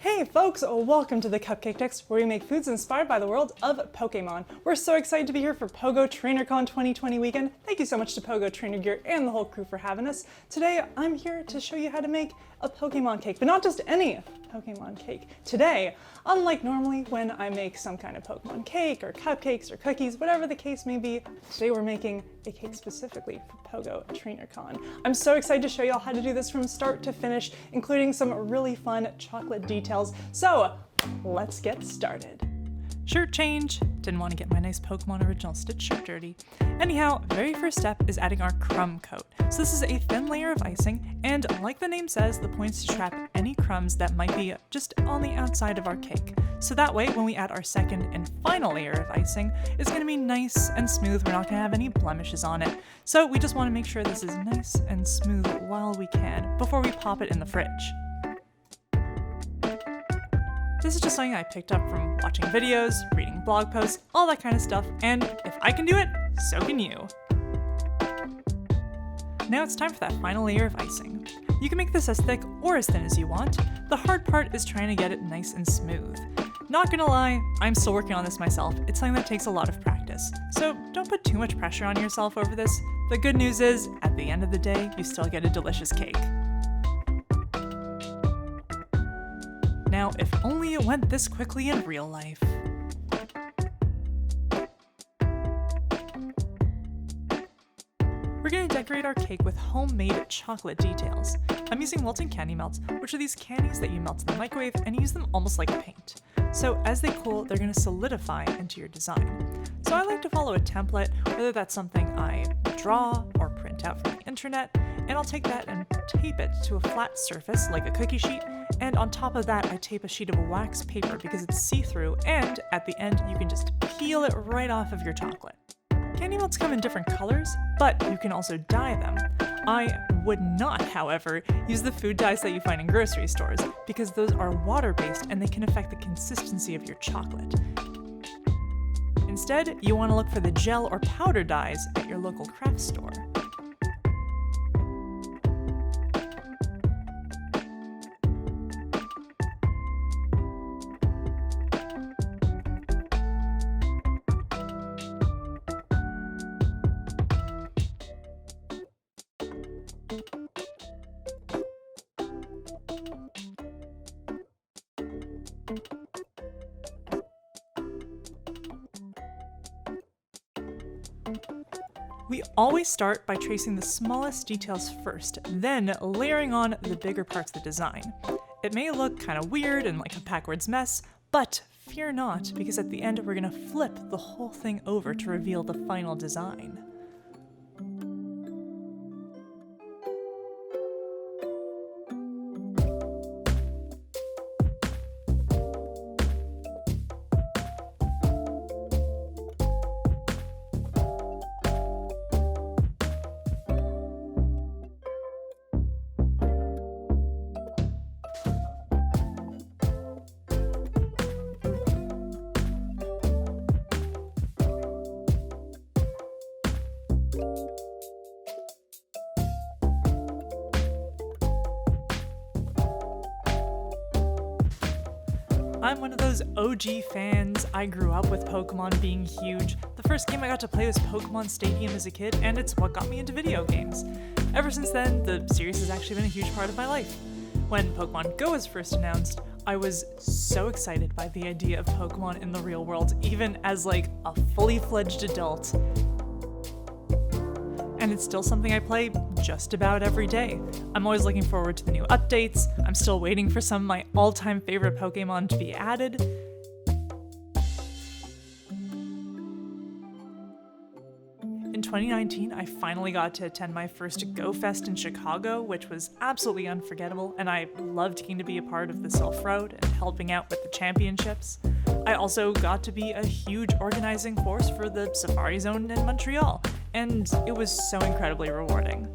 Hey folks, welcome to the Cupcakedex, where we make foods inspired by the world of Pokemon. We're so excited to be here for PoGo TrainerCon 2020 weekend. Thank you so much to PoGo Trainer Gear and the whole crew for having us. Today, I'm here to show you how to make a Pokemon cake, but not just any Pokemon cake. Today, unlike normally when I make some kind of Pokemon cake or cupcakes or cookies, whatever the case may be, today we're making a cake specifically for PoGo TrainerCon. I'm so excited to show you all how to do this from start to finish, including some really fun chocolate details. So let's get started. Shirt change. Didn't want to get my nice Pokemon Original Stitch shirt dirty. Anyhow, very first step is adding our crumb coat. So this is a thin layer of icing, and like the name says, the point is to trap any crumbs that might be just on the outside of our cake. So that way, when we add our second and final layer of icing, it's going to be nice and smooth. We're not going to have any blemishes on it. So we just want to make sure this is nice and smooth while we can, before we pop it in the fridge. This is just something I picked up from watching videos, reading blog posts, all that kind of stuff, and if I can do it, so can you. Now it's time for that final layer of icing. You can make this as thick or as thin as you want. The hard part is trying to get it nice and smooth. Not gonna lie, I'm still working on this myself. It's something that takes a lot of practice. So don't put too much pressure on yourself over this. The good news is, at the end of the day, you still get a delicious cake. Now, if only it went this quickly in real life. We're going to decorate our cake with homemade chocolate details. I'm using molten candy melts, which are these candies that you melt in the microwave and use them almost like paint. So as they cool, they're going to solidify into your design. So I like to follow a template, whether that's something I draw or print out from the internet, and I'll take that and tape it to a flat surface like a cookie sheet, and on top of that I tape a sheet of wax paper because it's see-through, and at the end you can just peel it right off of your chocolate. Candy melts come in different colors, but you can also dye them. I would not, however, use the food dyes that you find in grocery stores, because those are water-based and they can affect the consistency of your chocolate. Instead, you want to look for the gel or powder dyes at your local craft store. We always start by tracing the smallest details first, then layering on the bigger parts of the design. It may look kind of weird and like a backwards mess, but fear not, because at the end we're going to flip the whole thing over to reveal the final design. I'm one of those OG fans. I grew up with Pokemon being huge. The first game I got to play was Pokemon Stadium as a kid, and it's what got me into video games. Ever since then, the series has actually been a huge part of my life. When Pokemon Go was first announced, I was so excited by the idea of Pokemon in the real world, even as like a fully fledged adult. And it's still something I play just about every day. I'm always looking forward to the new updates. I'm still waiting for some of my all-time favorite Pokemon to be added. In 2019, I finally got to attend my first Go Fest in Chicago, which was absolutely unforgettable, and I loved getting to be a part of the Sylph Road and helping out with the championships. I also got to be a huge organizing force for the Safari Zone in Montreal, and it was so incredibly rewarding.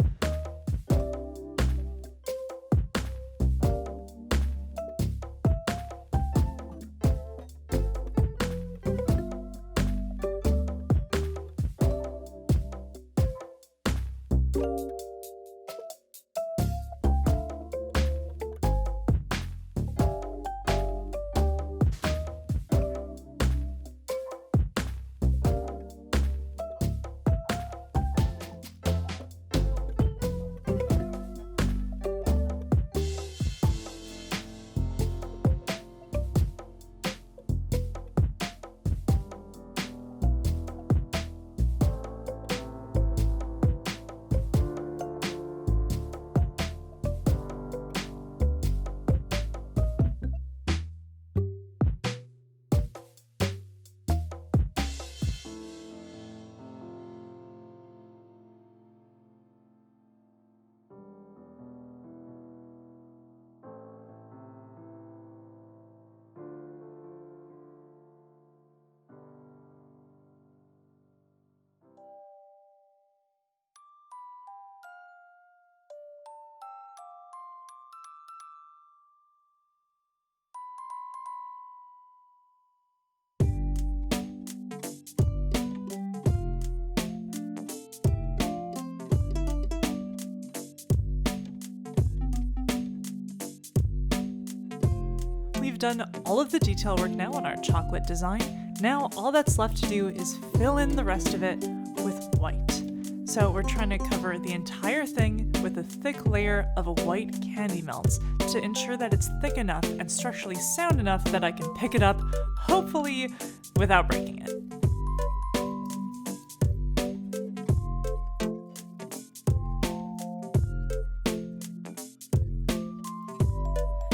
we've done all of the detail work now on our chocolate design. Now all that's left to do is fill in the rest of it with white. So we're trying to cover the entire thing with a thick layer of a white candy melt to ensure that it's thick enough and structurally sound enough that I can pick it up, hopefully without breaking it.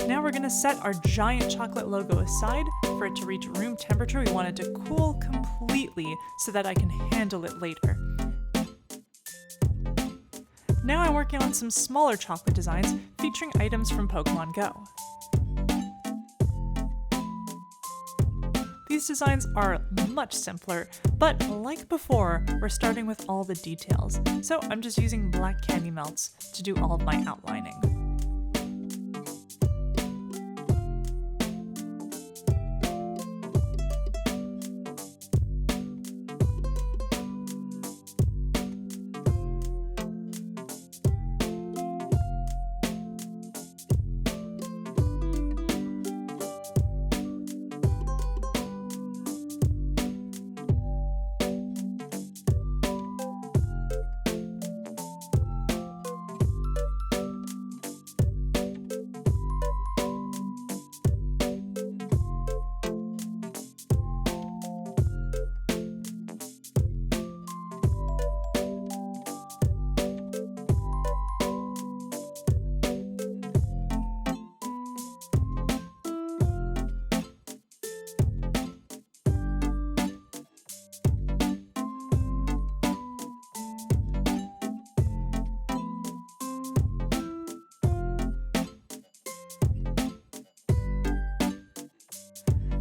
Now we're going to set our giant chocolate logo aside for it to reach room temperature. We want it to cool completely so that I can handle it later. Now I'm working on some smaller chocolate designs featuring items from Pokemon Go. These designs are much simpler, but like before, we're starting with all the details, so I'm just using black candy melts to do all of my outlining.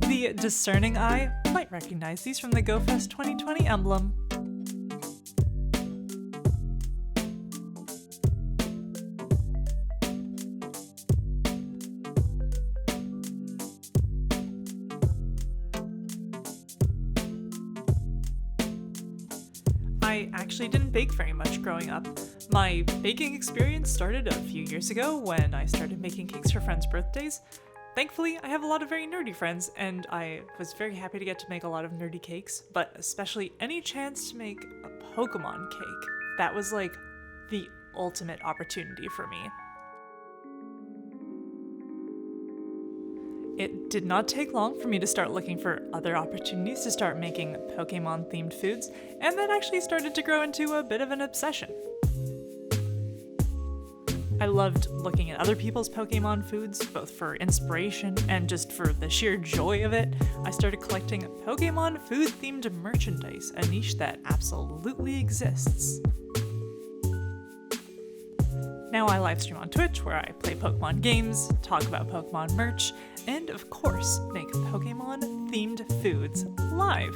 The discerning eye might recognize these from the GoFest 2020 emblem. I actually didn't bake very much growing up. My baking experience started a few years ago when I started making cakes for friends' birthdays. Thankfully, I have a lot of very nerdy friends, and I was very happy to get to make a lot of nerdy cakes, but especially any chance to make a Pokemon cake. That was like the ultimate opportunity for me. It did not take long for me to start looking for other opportunities to start making Pokemon-themed foods, and that actually started to grow into a bit of an obsession. I loved looking at other people's Pokemon foods, both for inspiration and just for the sheer joy of it. I started collecting Pokemon food-themed merchandise, a niche that absolutely exists. Now I livestream on Twitch, where I play Pokemon games, talk about Pokemon merch, and of course, make Pokemon-themed foods live.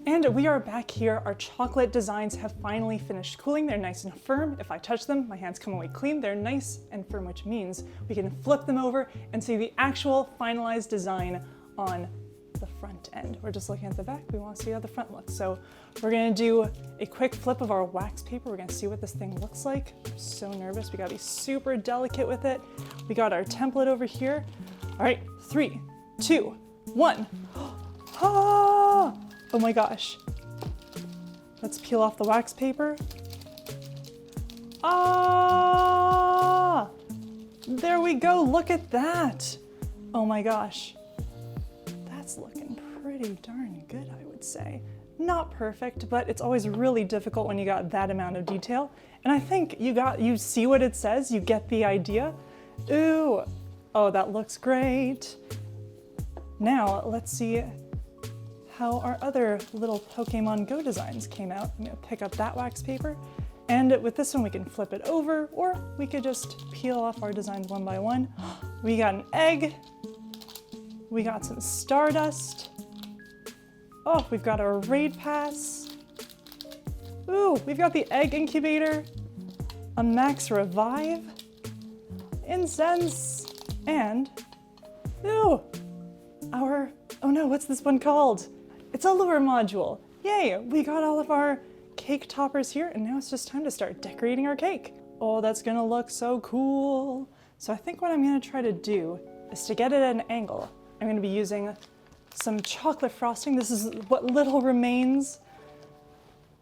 And we are back here. Our chocolate designs have finally finished cooling. They're nice and firm. If I touch them, my hands come away clean. They're nice and firm, which means we can flip them over and see the actual finalized design on the front end. We're just looking at the back. We want to see how the front looks. So we're going to do a quick flip of our wax paper. We're going to see what this thing looks like. I'm so nervous. We got to be super delicate with it. We got our template over here. All right, 3, 2, 1. Ah! Oh my gosh. Let's peel off the wax paper. Ah! There we go, look at that. Oh my gosh. That's looking pretty darn good, I would say. Not perfect, but it's always really difficult when you got that amount of detail. And I think you see what it says, you get the idea. Ooh, oh, that looks great. Now, let's see how our other little Pokemon Go designs came out. I'm gonna pick up that wax paper, and with this one we can flip it over, or we could just peel off our designs one by one. We got an egg, we got some Stardust, oh, we've got our Raid Pass, ooh, we've got the Egg Incubator, a Max Revive, incense, and, ooh, oh no, what's this one called? It's a lure module. Yay, we got all of our cake toppers here, and now it's just time to start decorating our cake. Oh, that's gonna look so cool. So I think what I'm gonna try to do is to get it at an angle. I'm gonna be using some chocolate frosting. This is what little remains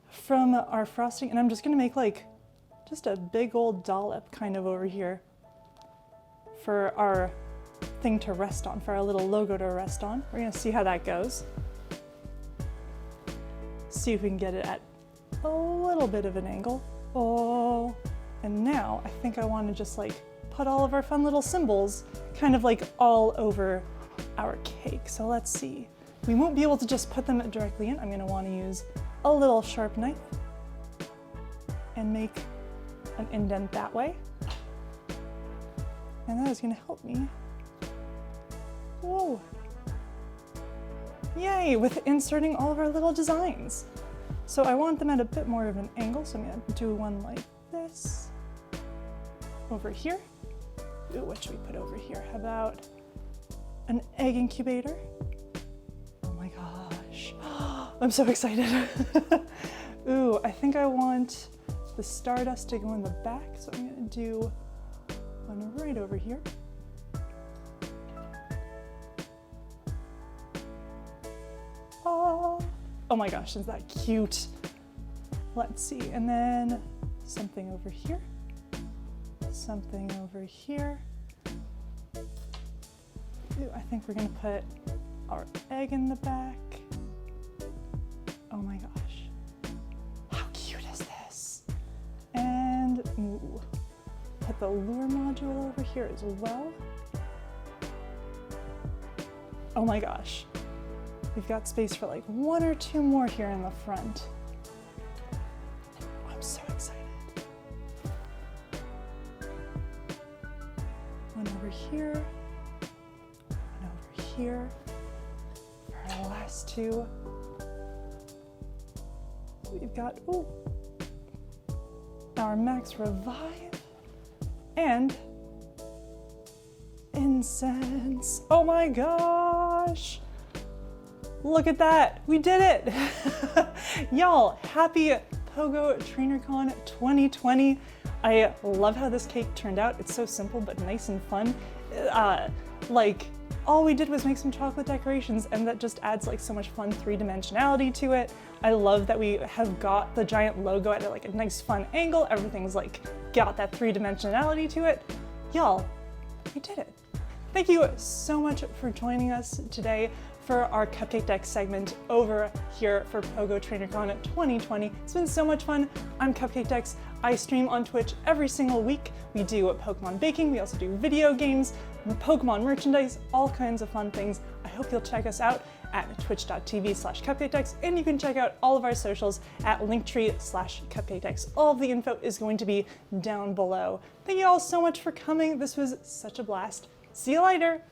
from our frosting, and I'm just gonna make like just a big old dollop kind of over here for our thing to rest on, for our little logo to rest on. We're gonna see how that goes. See if we can get it at a little bit of an angle. Oh, and now I think I want to just like put all of our fun little symbols kind of like all over our cake. So let's see. We won't be able to just put them directly in. I'm going to want to use a little sharp knife and make an indent that way. And that is going to help me. Whoa. Yay, with inserting all of our little designs. So I want them at a bit more of an angle, so I'm going to do one like this over here. Ooh, what should we put over here? How about an egg incubator? Oh my gosh, I'm so excited. Ooh, I think I want the stardust to go in the back, so I'm going to do one right over here. Oh my gosh, is that cute? Let's see, and then something over here, something over here. Ooh, I think we're gonna put our egg in the back. Oh my gosh, how cute is this? And ooh, put the lure module over here as well. Oh my gosh. We've got space for like one or two more here in the front. I'm so excited. One over here, one over here. For our last two. We've got, ooh, our Max Revive and incense. Oh my gosh. Look at that, we did it! Y'all, happy PoGo TrainerCon 2020. I love how this cake turned out. It's so simple but nice and fun. Like, all we did was make some chocolate decorations, and that just adds like so much fun three-dimensionality to it. I love that we have got the giant logo at like a nice fun angle. Everything's like got that three-dimensionality to it. Y'all, we did it. Thank you so much for joining us today for our Cupcakedex segment over here for PoGo TrainerCon 2020. It's been so much fun. I'm Cupcakedex. I stream on Twitch every single week. We do Pokemon baking. We also do video games, Pokemon merchandise, all kinds of fun things. I hope you'll check us out at twitch.tv/Cupcakedex, and you can check out all of our socials at linktree/Cupcakedex. All of the info is going to be down below. Thank you all so much for coming. This was such a blast. See you later.